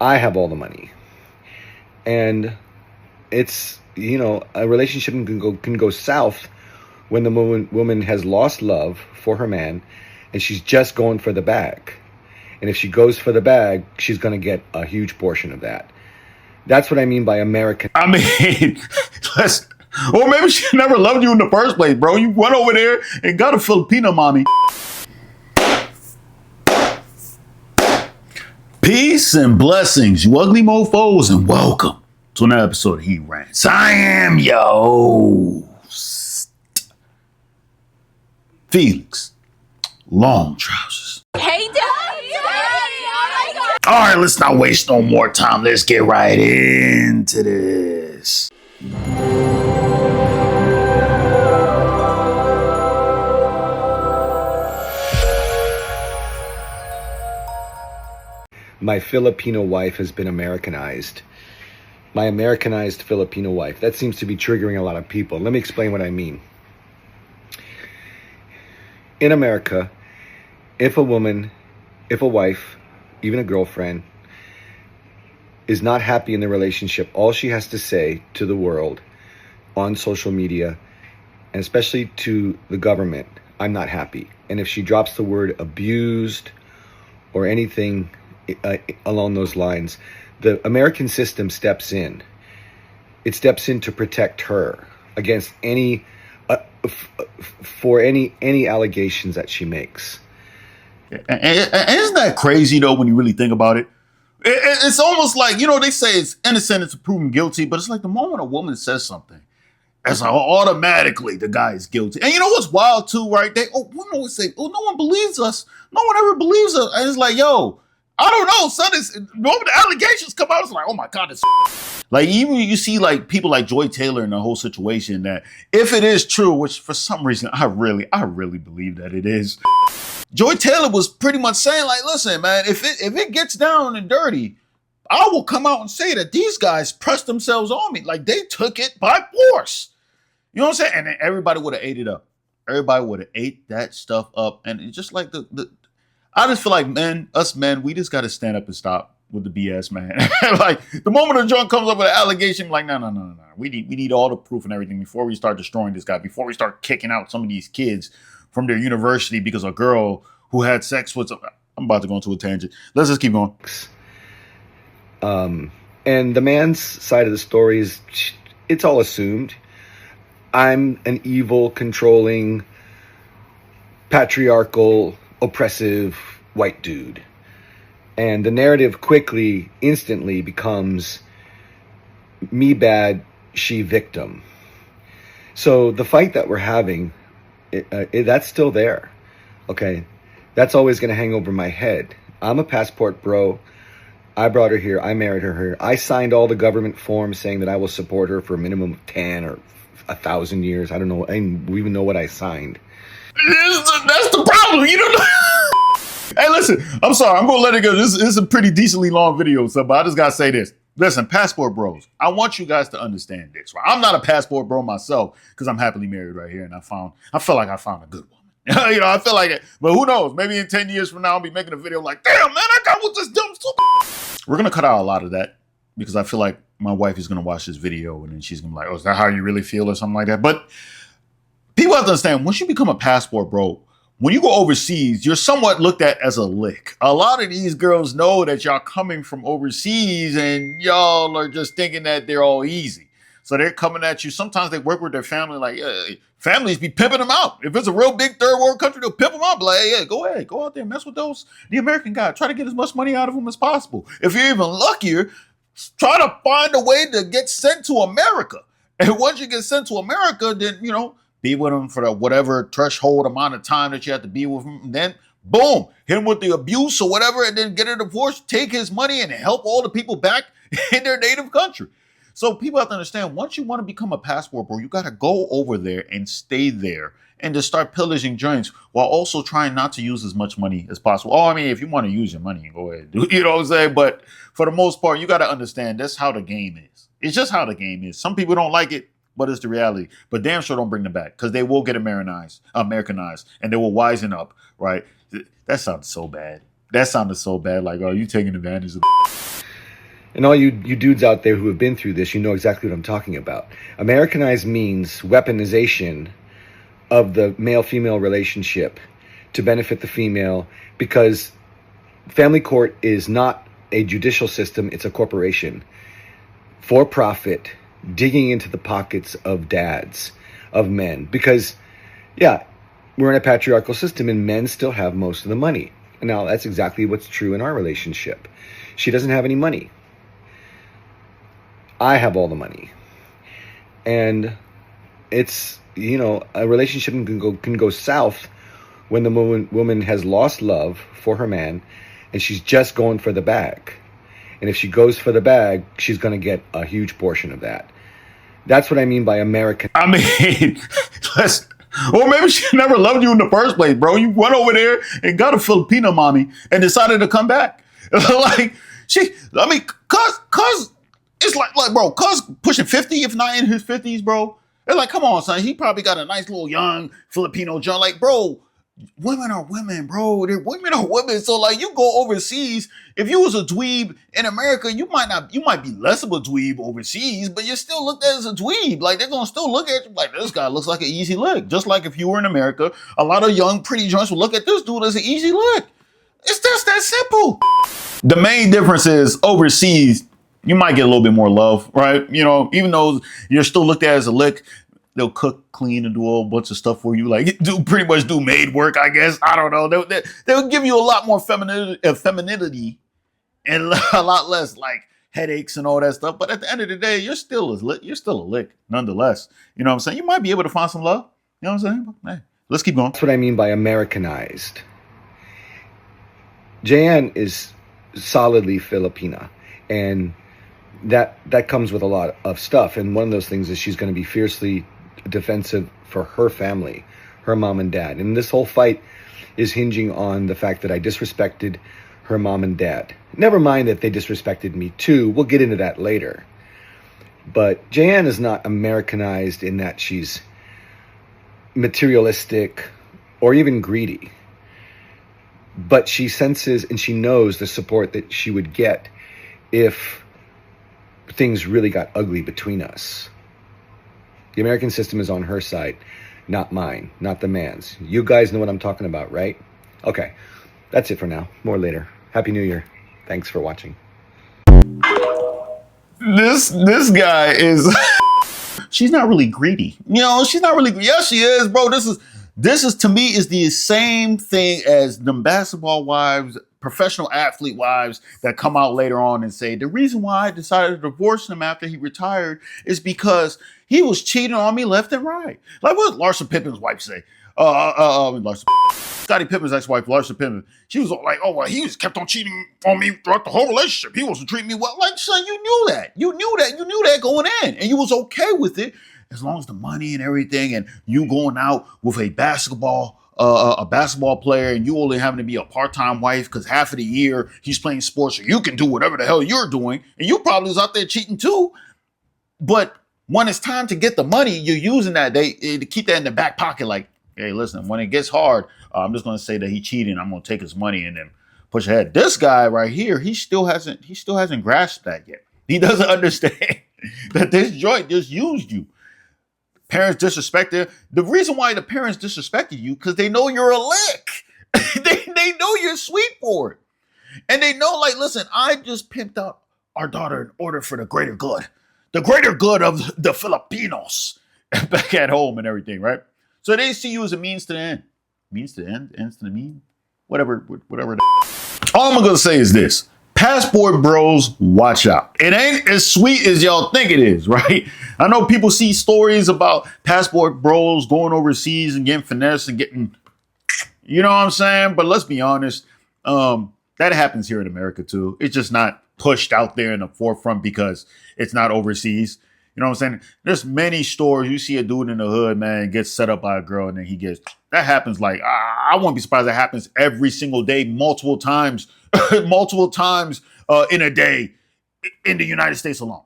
I have all the money. And it's, a relationship can go south when the woman has lost love for her man and she's just going for the bag. And if she goes for the bag, she's going to get a huge portion of that. That's what I mean by American. I mean, let's, or maybe she never loved you in the first place, bro. You went over there and got a Filipino mommy. Peace and blessings, you ugly mofos, and welcome to another episode of He Rants. I am your host, Felix Long Trousers. Hey, Daddy! All right, let's not waste no more time. Let's get right into this. My Filipino wife has been Americanized. My Americanized Filipino wife. That seems to be triggering a lot of people. Let me explain what I mean. In America, if a wife, even a girlfriend, is not happy in the relationship, all she has to say to the world on social media, and especially to the government, I'm not happy. And if she drops the word abused or anything along those lines, the American system steps in. It steps in to protect her against any allegations that she makes. And isn't that crazy though when you really think about it? It's almost like, they say it's innocent until proven guilty, but it's like the moment a woman says something, it's like automatically the guy is guilty. And you know what's wild too, right? Women always say, no one believes us. No one ever believes us. And it's like, yo, I don't know, son. The moment the allegations come out, it's like, oh my God, it's like, even you see like people like Joy Taylor in the whole situation, that if it is true, which for some reason I really believe that it is. Joy Taylor was pretty much saying like, listen, man, if it gets down and dirty, I will come out and say that these guys pressed themselves on me. Like they took it by force. You know what I'm saying? And then everybody would have ate it up. Everybody would have ate that stuff up. And it's just like I just feel like us men, we just got to stand up and stop with the BS, man. Like the moment a joint comes up with an allegation, like, no. We need all the proof and everything before we start destroying this guy, before we start kicking out some of these kids from their university because a girl who had sex with I'm about to go into a tangent. Let's just keep going. And the man's side of the story is, it's all assumed. I'm an evil, controlling, patriarchal, oppressive white dude. And the narrative instantly becomes me bad, she victim. So the fight that we're having, that's still there. Okay. That's always going to hang over my head. I'm a passport bro. I brought her here. I married her here. I signed all the government forms saying that I will support her for a minimum of 10 or 1,000 years. I don't know. I don't even know what I signed. That's the problem. You don't know. Hey, listen, I'm sorry. I'm going to let it go. This is a pretty decently long video, but I just got to say this. Listen, passport bros, I want you guys to understand this. Right? I'm not a passport bro myself because I'm happily married right here. And I feel like I found a good one. I feel like it. But who knows? Maybe in 10 years from now, I'll be making a video like, damn, man, I got with this dumb stupid. We're going to cut out a lot of that because I feel like my wife is going to watch this video and then she's going to be like, oh, is that how you really feel or something like that? But people have to understand, once you become a passport bro, when you go overseas, you're somewhat looked at as a lick. A lot of these girls know that y'all coming from overseas and y'all are just thinking that they're all easy. So they're coming at you. Sometimes they work with their family like, families be pimping them out. If it's a real big third world country, they'll pimp them out. Like, yeah, go ahead. Go out there and mess with the American guy. Try to get as much money out of them as possible. If you're even luckier, try to find a way to get sent to America. And once you get sent to America, then, be with them for the whatever threshold amount of time that you have to be with them. And then, boom, hit him with the abuse or whatever, and then get a divorce, take his money, and help all the people back in their native country. So people have to understand, once you want to become a passport bro, you got to go over there and stay there and just start pillaging joints while also trying not to use as much money as possible. Oh, I mean, if you want to use your money, go ahead. You know what I'm saying? But for the most part, you got to understand that's how the game is. It's just how the game is. Some people don't like it, but it's the reality. But damn sure don't bring them back because they will get Americanized, and they will wisen up, right? That sounds so bad. That sounded so bad. Like, oh, you taking advantage of And all you dudes out there who have been through this, you know exactly what I'm talking about. Americanized means weaponization of the male-female relationship to benefit the female, because family court is not a judicial system, it's a corporation. For profit, digging into the pockets of dads, of men. Because, yeah, we're in a patriarchal system and men still have most of the money. Now, that's exactly what's true in our relationship. She doesn't have any money. I have all the money. And it's, a relationship can go south when the woman has lost love for her man and she's just going for the bag. And if she goes for the bag, she's going to get a huge portion of that. That's what I mean by American. I mean, or maybe she never loved you in the first place, bro. You went over there and got a Filipino mommy and decided to come back. Cuz it's like, bro, cuz pushing 50, if not in his 50s, bro. They're like, come on, son. He probably got a nice little young Filipino John. Like, bro, women are women, bro. Women are women. So, like, you go overseas. If you was a dweeb in America, you might be less of a dweeb overseas, but you're still looked at as a dweeb. Like, they're gonna still look at you like, this guy looks like an easy lick. Just like if you were in America, a lot of young, pretty joints would look at this dude as an easy lick. It's just that simple. The main difference is overseas, you might get a little bit more love, right? Even though you're still looked at as a lick, they'll cook, clean, and do a whole bunch of stuff for you. Like, pretty much do maid work, I guess. I don't know. They'll give you a lot more femininity and a lot less like headaches and all that stuff. But at the end of the day, you're still a lick, nonetheless. You know what I'm saying? You might be able to find some love. You know what I'm saying? Hey, let's keep going. That's what I mean by Americanized. Jayan is solidly Filipina, and that comes with a lot of stuff. And one of those things is she's going to be fiercely defensive for her family, her mom and dad. And this whole fight is hinging on the fact that I disrespected her mom and dad. Never mind that they disrespected me too. We'll get into that later. But Jayan is not Americanized in that she's materialistic or even greedy. But she senses and she knows the support that she would get if things really got ugly between us. The American system is on her side, not mine, not the man's. You guys know what I'm talking about, right? Okay, that's it for now. More later. Happy New Year. Thanks for watching. This guy is she's not really greedy. She's not really, yes, she is, bro. This is to me is the same thing as them basketball wives, professional athlete wives that come out later on and say, the reason why I decided to divorce him after he retired is because he was cheating on me left and right. Like, what did Larsa Pippen's wife say? Scottie Pippen's ex-wife, Larsa Pippen, she was like, oh, well, he was kept on cheating on me throughout the whole relationship. He wasn't treating me well. Like, son, you knew that. You knew that going in, and you was okay with it as long as the money and everything, and you going out with a basketball player, and you only having to be a part-time wife because half of the year he's playing sports, so you can do whatever the hell you're doing, and you probably was out there cheating too. But when it's time to get the money, you're using that to keep that in the back pocket. Like, hey, listen, when it gets hard, I'm just going to say that he cheated. And I'm going to take his money and then push ahead. This guy right here, he still hasn't grasped that yet. He doesn't understand that this joint just used you. Parents disrespected. The reason why the parents disrespected you because they know you're a lick. they know you're sweet for it. And they know, like, listen, I just pimped out our daughter in order for the greater good. The greater good of the Filipinos back at home and everything, right? So they see you as a means to the end. Means to the end? Ends to the mean? Whatever. All I'm going to say is this. Passport bros, watch out. It ain't as sweet as y'all think it is, right? I know people see stories about passport bros going overseas and getting finesse and getting, you know what I'm saying? But let's be honest, that happens here in America too. It's just not pushed out there in the forefront because it's not overseas. You know what I'm saying? There's many stories. You see a dude in the hood, man, gets set up by a girl and then that happens like, I wouldn't be surprised that happens every single day, multiple times in a day in the United States alone.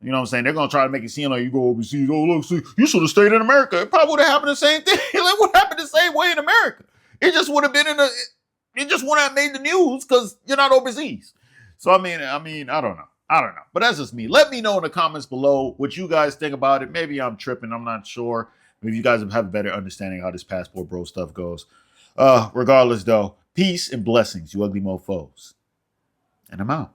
You know what I'm saying? They're going to try to make it seem like you go overseas. Oh, look, see, you should have stayed in America. It probably would have happened the same thing. Like, what happened the same way in America? It just would have been it just wouldn't have made the news because you're not overseas. So, I mean, I don't know. I don't know. But that's just me. Let me know in the comments below what you guys think about it. Maybe I'm tripping. I'm not sure. Maybe you guys have a better understanding of how this Passport Bro stuff goes. Regardless, though, peace and blessings, you ugly mofos. And I'm out.